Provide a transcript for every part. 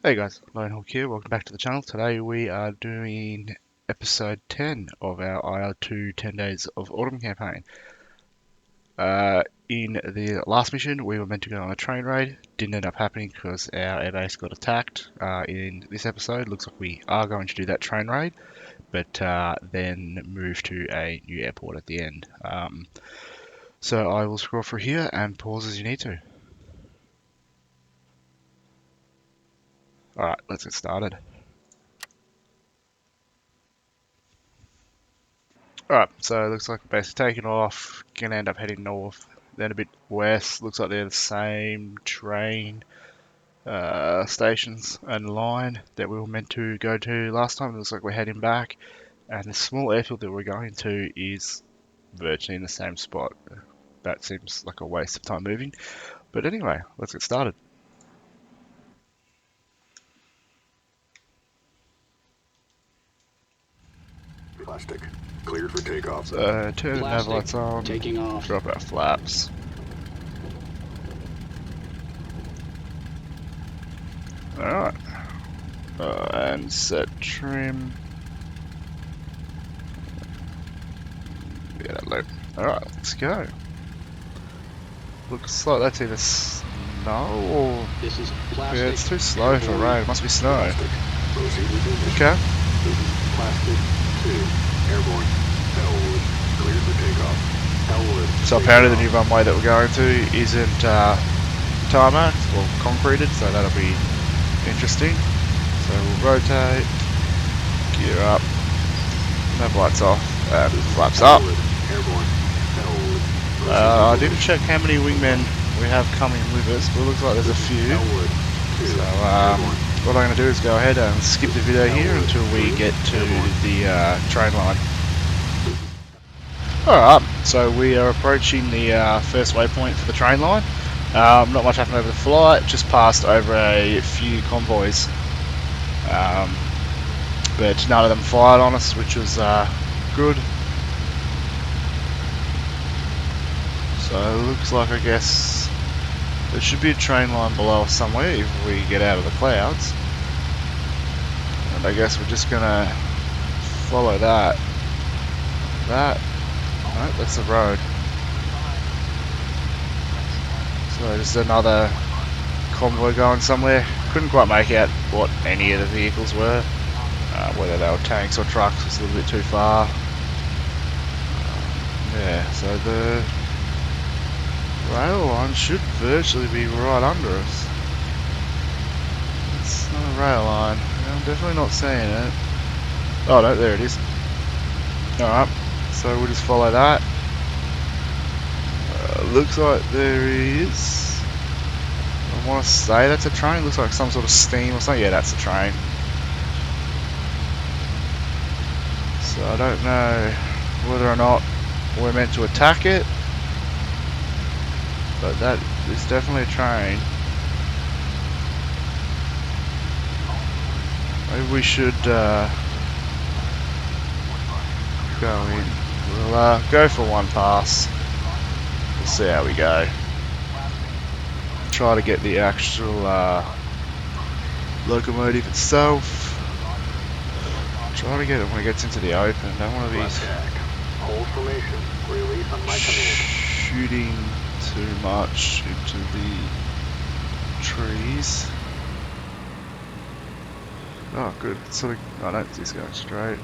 Hey guys, Lone Hawk here, welcome back to the channel. Today we are doing episode 10 of our IR2 10 Days of Autumn campaign. In the last mission we were meant to go on a train raid, didn't end up happening because our airbase got attacked. In this episode looks like we are going to do that train raid, but then move to a new airport at the end. So I will scroll through here and pause as you need to. Alright, let's get started. Alright, so it looks like we're basically taking off, gonna end up heading north, then a bit west. Looks like they're the same train stations and line that we were meant to go to last time. It looks like we're heading back, and the small airfield that we're going to is virtually in the same spot. That seems like a waste of time moving. But anyway, let's get started. Plastic. Cleared for takeoff. So turn the nav lights on, taking off. drop our flaps. Alright. And set trim. Yeah, that low. Alright, let's go. Looks like that's either snow or... This is plastic. Yeah, it's too slow for rain. It must be snow. Okay. Plastic 2. Airborne. Elwood. Cleared for takeoff. Elwood. So apparently the new runway that we're going to isn't tarmac or concreted, so that'll be interesting. So we'll rotate, gear up, nav lights off, and flaps up. I didn't check how many wingmen we have coming with us, but it looks like there's a few. So what I'm going to do is go ahead and skip the video here until we get to the train line. Alright, so we are approaching the first waypoint for the train line. Not much happened over the flight, just passed over a few convoys. But none of them fired on us, which was good. So it looks like, I guess, there should be a train line below us somewhere if we get out of the clouds. And I guess we're just gonna follow that. No, that's the road. So just another convoy going somewhere. Couldn't quite make out what any of the vehicles were. Whether they were tanks or trucks was a little bit too far. Yeah, so the rail line should virtually be right under us. It's not a rail line. I'm definitely not seeing it. Oh no, there it is. Alright, so we'll just follow that. Looks like there is... I want to say that's a train. Looks like some sort of steam or something. Yeah, that's a train. So I don't know whether or not we're meant to attack it, but that is definitely a train. Maybe we should go in. We'll go for one pass. We'll see how we go. Try to get the actual locomotive itself. Try to get it when it gets into the open. Don't want to be shooting too much into the trees. Oh, good. Sort of. Oh no, it's going straight.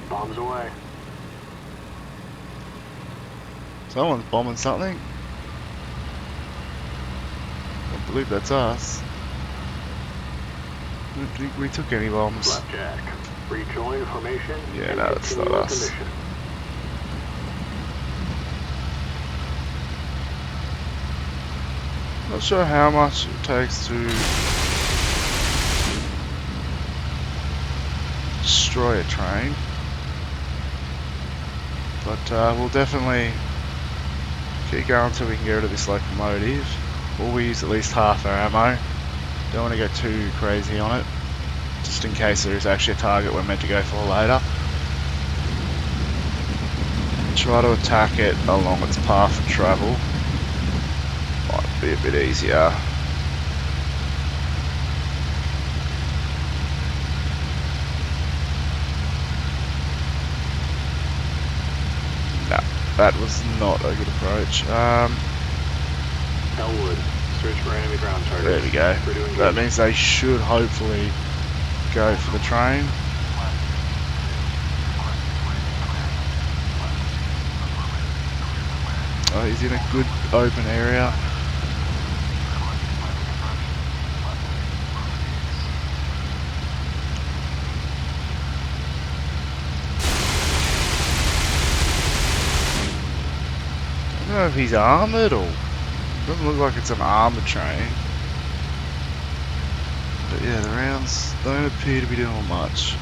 Bombs away. Someone's bombing something. I believe that's us. I don't think we took any bombs. Blackjack. Rejoin formation. Yeah, no, that's not us. Not sure how much it takes to destroy a train, but we'll definitely keep going until we can get rid of this locomotive. We'll use at least half our ammo. Don't want to go too crazy on it, just in case there is actually a target we're meant to go for later. Try to attack it along its path of travel. be a bit easier. No, that was not a good approach. Elwood, search for enemy ground targets. There we go. Clear to engage. That means they should hopefully go for the train. Oh, he's in a good open area. I don't know if he's armoured or... Doesn't look like it's an armoured train. But yeah, the rounds don't appear to be doing much.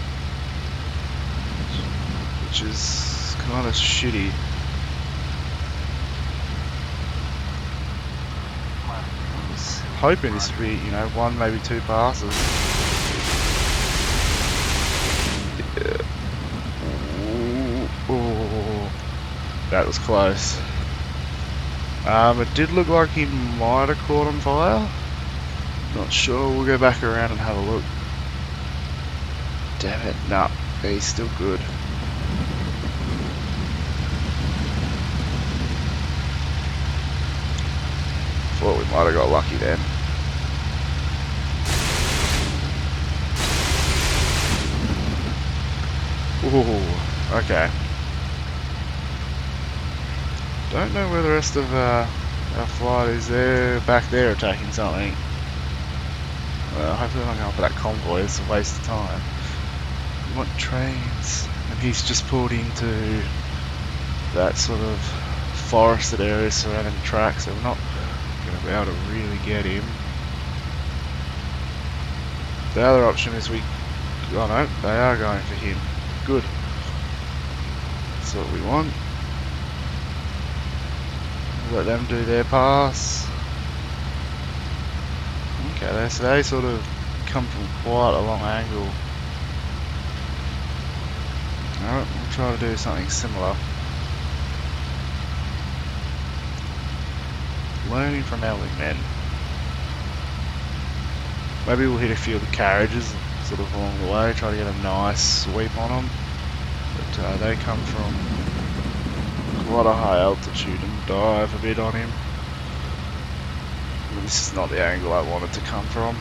Which is kind of shitty. I was hoping this would be, you know, 1, maybe 2 passes. Yeah. Ooh. That was close. It did look like he might have caught on fire. Not sure, we'll go back around and have a look. Damn it, nah, he's still good. Thought we might have got lucky then. Ooh, okay. Don't know where the rest of our flight is. They're back there attacking something. Well, hopefully they're not going for that convoy, it's a waste of time. We want trains, and he's just pulled into that sort of forested area surrounding the track, so we're not going to be able to really get him. The other option is we... Oh no, they are going for him. Good. That's what we want. Let them do their pass. Okay, so they sort of come from quite a long angle. Alright, we'll try to do something similar. Learning from our wingmen. Maybe we'll hit a few of the carriages sort of along the way, try to get a nice sweep on them. But they come from quite a high altitude and dive a bit on him. This is not the angle I wanted to come from.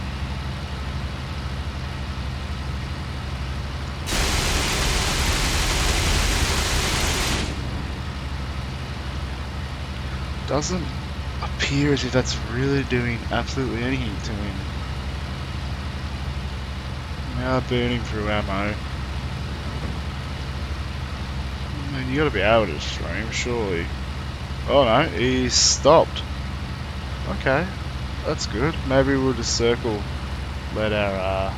Doesn't appear as if that's really doing absolutely anything to him. Now burning through ammo. I mean, you gotta be able to stream, surely. Oh no, he's stopped. Okay, that's good. Maybe we'll just circle, let our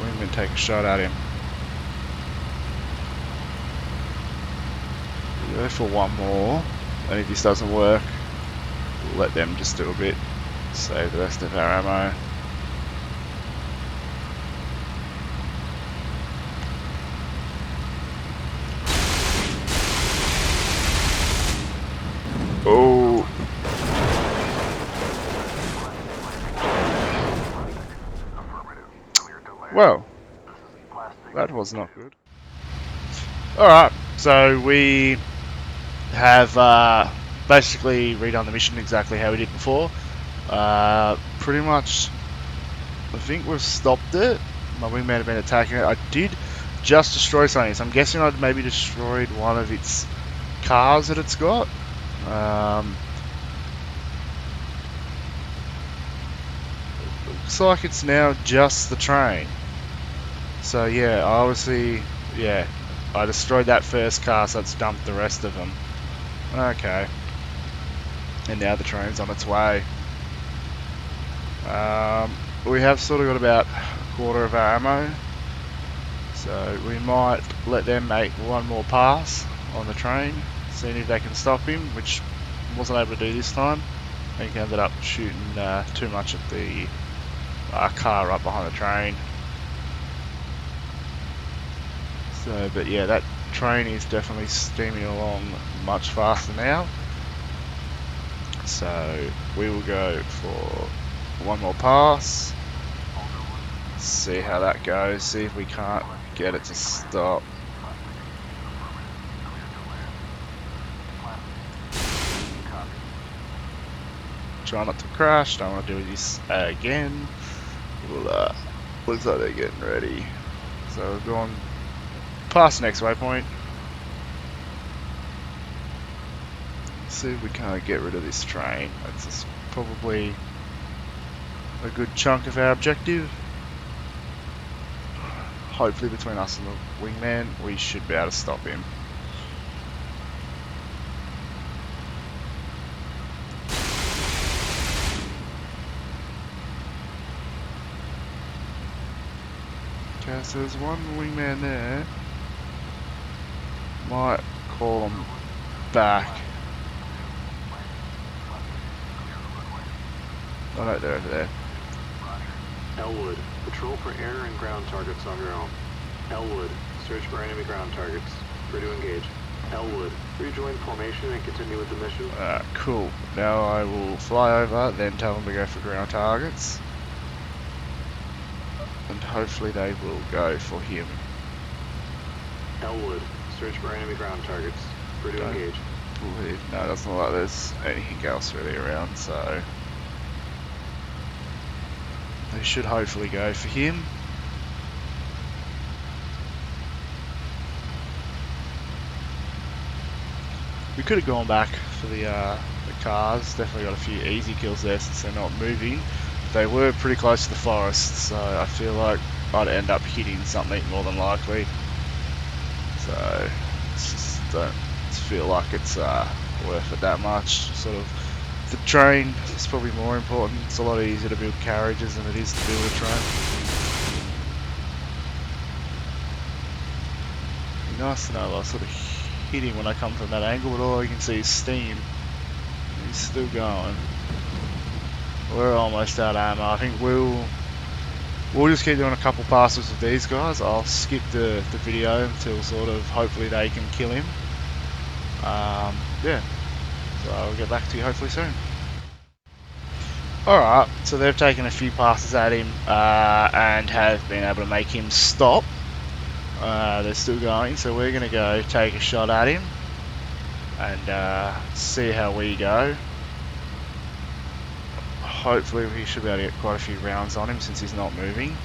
wingman take a shot at him. We'll go for one more, and if this doesn't work, we'll let them just do a bit, save the rest of our ammo. Oh. Well, that was not good. Alright, so we have basically redone the mission exactly how we did before. Pretty much, I think we've stopped it. My wingman have been attacking it. I did just destroy something, so I'm guessing I'd maybe destroyed one of its cars that it's got. Looks like it's now just the train. So yeah, obviously, yeah, I destroyed that first car, so it's dumped the rest of them. Okay. And now the train's on its way. We have sort of got about a quarter of our ammo, so we might let them make one more pass on the train, seeing if they can stop him, which wasn't able to do this time. I think ended up shooting too much at the car right behind the train. So, but yeah, that train is definitely steaming along much faster now. So we will go for one more pass, see how that goes, see if we can't get it to stop. Try not to crash, don't want to do this again. We'll, looks like they're getting ready. So we're going past the next waypoint. See if we can't get rid of this train. That's just probably a good chunk of our objective. Hopefully between us and the wingman we should be able to stop him. Okay, so there's one wingman there. Might call him back. Oh no, they're over there. Elwood, patrol for air and ground targets on your own. Elwood, search for enemy ground targets. Free to engage. Elwood, rejoin formation and continue with the mission. Cool. Now I will fly over, then tell them to go for ground targets. And hopefully they will go for him. Elwood, search for enemy ground targets. Free to engage. No, it doesn't look like there's anything else really around, so they should hopefully go for him. We could have gone back for the cars. Definitely got a few easy kills there since they're not moving. They were pretty close to the forest, so I feel like I'd end up hitting something more than likely. So just don't feel like it's worth it that much. Sort of the train is probably more important. It's a lot easier to build carriages than it is to build a train. It'd be nice to know I sort of hit him when I come from that angle, but all you can see is steam. He's still going. We're almost out of ammo. I think we'll just keep doing a couple passes with these guys. I'll skip the video until sort of hopefully they can kill him. Yeah, so I'll get back to you hopefully soon. Alright, so they've taken a few passes at him and have been able to make him stop. They're still going, so we're going to go take a shot at him and see how we go. Hopefully we should be able to get quite a few rounds on him since he's not moving.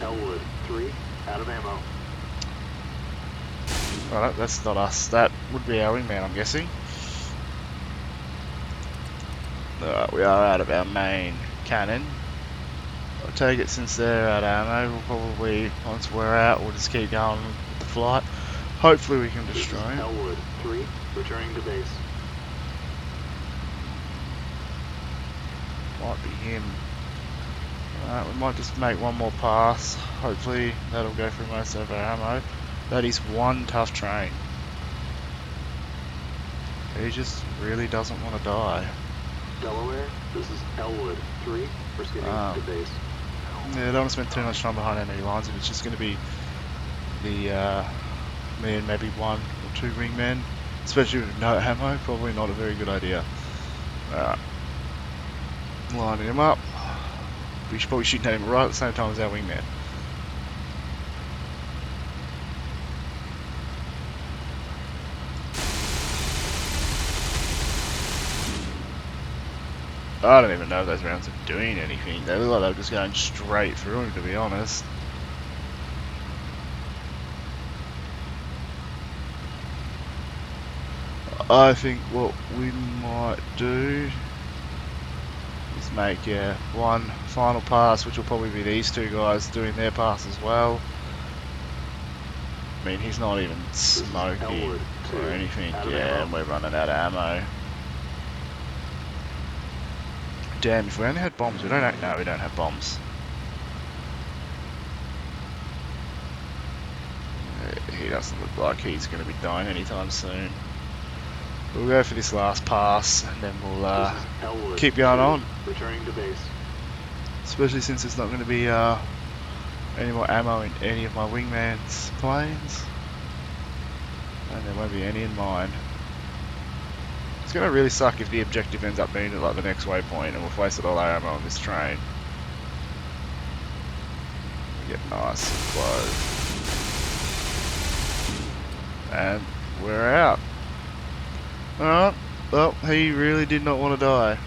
Elwood, 3, out of ammo. Right, that's not us. That would be our wingman, I'm guessing. We are out of our main cannon. I take it since they're out of ammo, we'll probably, once we're out, we'll just keep going with the flight. Hopefully we can destroy him. Elwood, 3, returning to base. Might be him. We might just make one more pass. Hopefully that'll go through most of our ammo. That is one tough train. He just really doesn't want to die. Delaware, this is Elwood, 3, proceeding to base. Yeah, I don't want to spend too much time behind enemy lines if it's just going to be the me and maybe one or two wingmen, especially with no ammo. Probably not a very good idea. Lining him up. We should probably shoot at him right at the same time as our wingman. I don't even know if those rounds are doing anything. They look like they're just going straight through him, to be honest. I think what we might do is make one final pass, which will probably be these two guys doing their pass as well. I mean, he's not even smoking or anything. Yeah, and we're running out of ammo. Damn, if we only had bombs, we don't have bombs. He doesn't look like he's going to be dying anytime soon. We'll go for this last pass and then we'll keep going on. Returning to base. Especially since it's not going to be any more ammo in any of my wingman's planes. And there won't be any in mine. It's going to really suck if the objective ends up being at like the next waypoint and we've wasted all our ammo on this train. We get nice and close. And we're out. Alright, well, he really did not want to die.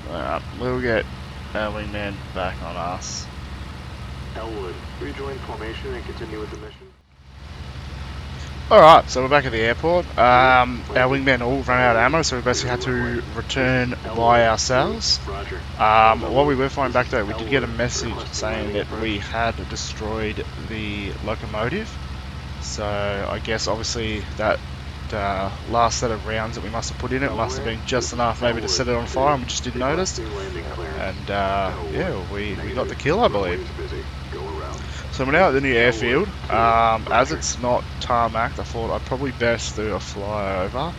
Alright, we'll get our wingman back on us. Elwood, rejoin formation and continue with the mission. Alright, so we're back at the airport. Our wingmen all ran out of ammo, so we basically had to return by ourselves. While we were flying back though, we did get a message saying that we had destroyed the locomotive. So I guess obviously that last set of rounds that we must have put in it must have been just enough maybe to set it on fire and we just didn't notice. And yeah, we got the kill, I believe. So we're now at the new airfield. As it's not tarmacked, I thought I'd probably best do a flyover,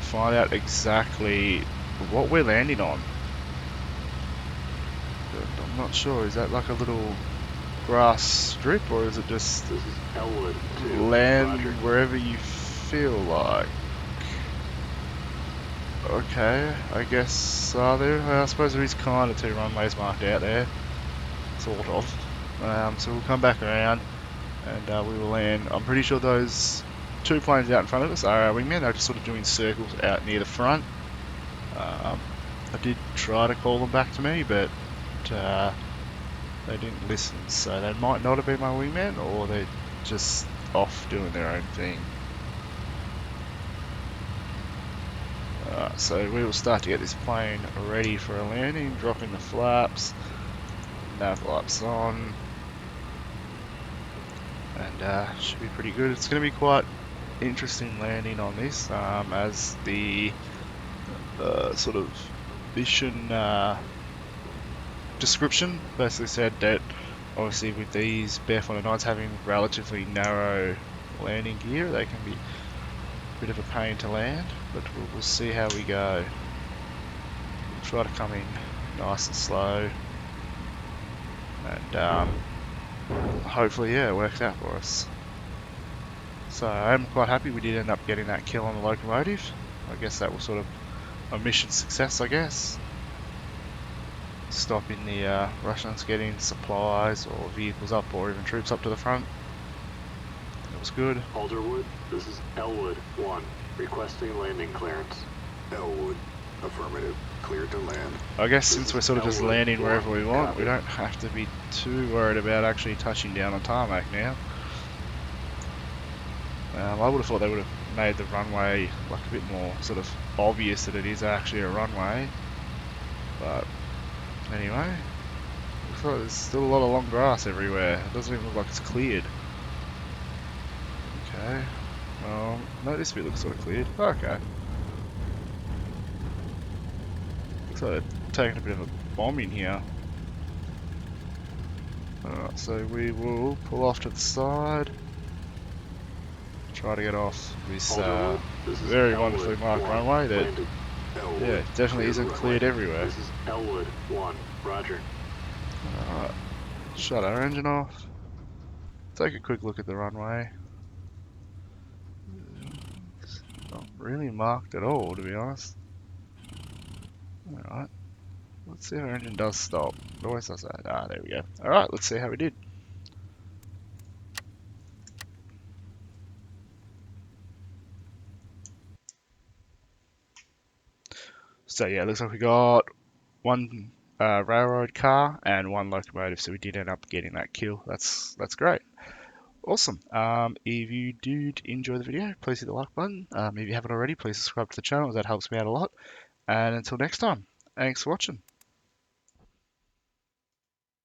find out exactly what we're landing on. But I'm not sure, is that like a little grass strip or is it just land wherever you feel like? Okay, I guess I suppose there is kind of 2 runways marked out there, sort of. So we'll come back around and we will land. I'm pretty sure those 2 planes out in front of us are our wingmen. They're just sort of doing circles out near the front. I did try to call them back to me, but they didn't listen. So they might not have been my wingmen, or they're just off doing their own thing. So we will start to get this plane ready for a landing, dropping the flaps, nav lights on. And should be pretty good. It's going to be quite interesting landing on this, as the sort of mission description basically said that obviously with these BF109s having relatively narrow landing gear, they can be a bit of a pain to land, but we'll see how we go. We'll try to come in nice and slow, and hopefully, yeah, it works out for us. So I'm quite happy we did end up getting that kill on the locomotive. I guess that was sort of a mission success, I guess. Stopping the Russians getting supplies or vehicles up or even troops up to the front. It was good. Alderwood, this is Elwood 1, requesting landing clearance. Elwood, affirmative. Cleared to land. I guess since we're sort of just landing wherever we want, we don't have to be too worried about actually touching down on tarmac now. I would have thought they would have made the runway like a bit more sort of obvious that it is actually a runway. But anyway, looks like there's still a lot of long grass everywhere. It doesn't even look like it's cleared. Okay. No, this bit looks sort of cleared. Okay. Looks like they're taking a bit of a bomb in here. Alright, so we will pull off to the side. Try to get off this very wonderfully marked runway that, yeah, definitely isn't cleared everywhere. This is Elwood 1, roger. Alright, shut our engine off. Take a quick look at the runway. It's not really marked at all, to be honest. Alright, let's see if our engine does stop. It always does that. Ah, there we go. Alright, let's see how we did. So yeah, it looks like we got 1 railroad car and 1 locomotive, so we did end up getting that kill. That's great. Awesome. If you did enjoy the video, please hit the like button. If you haven't already, please subscribe to the channel, that helps me out a lot. And until next time, thanks for watching.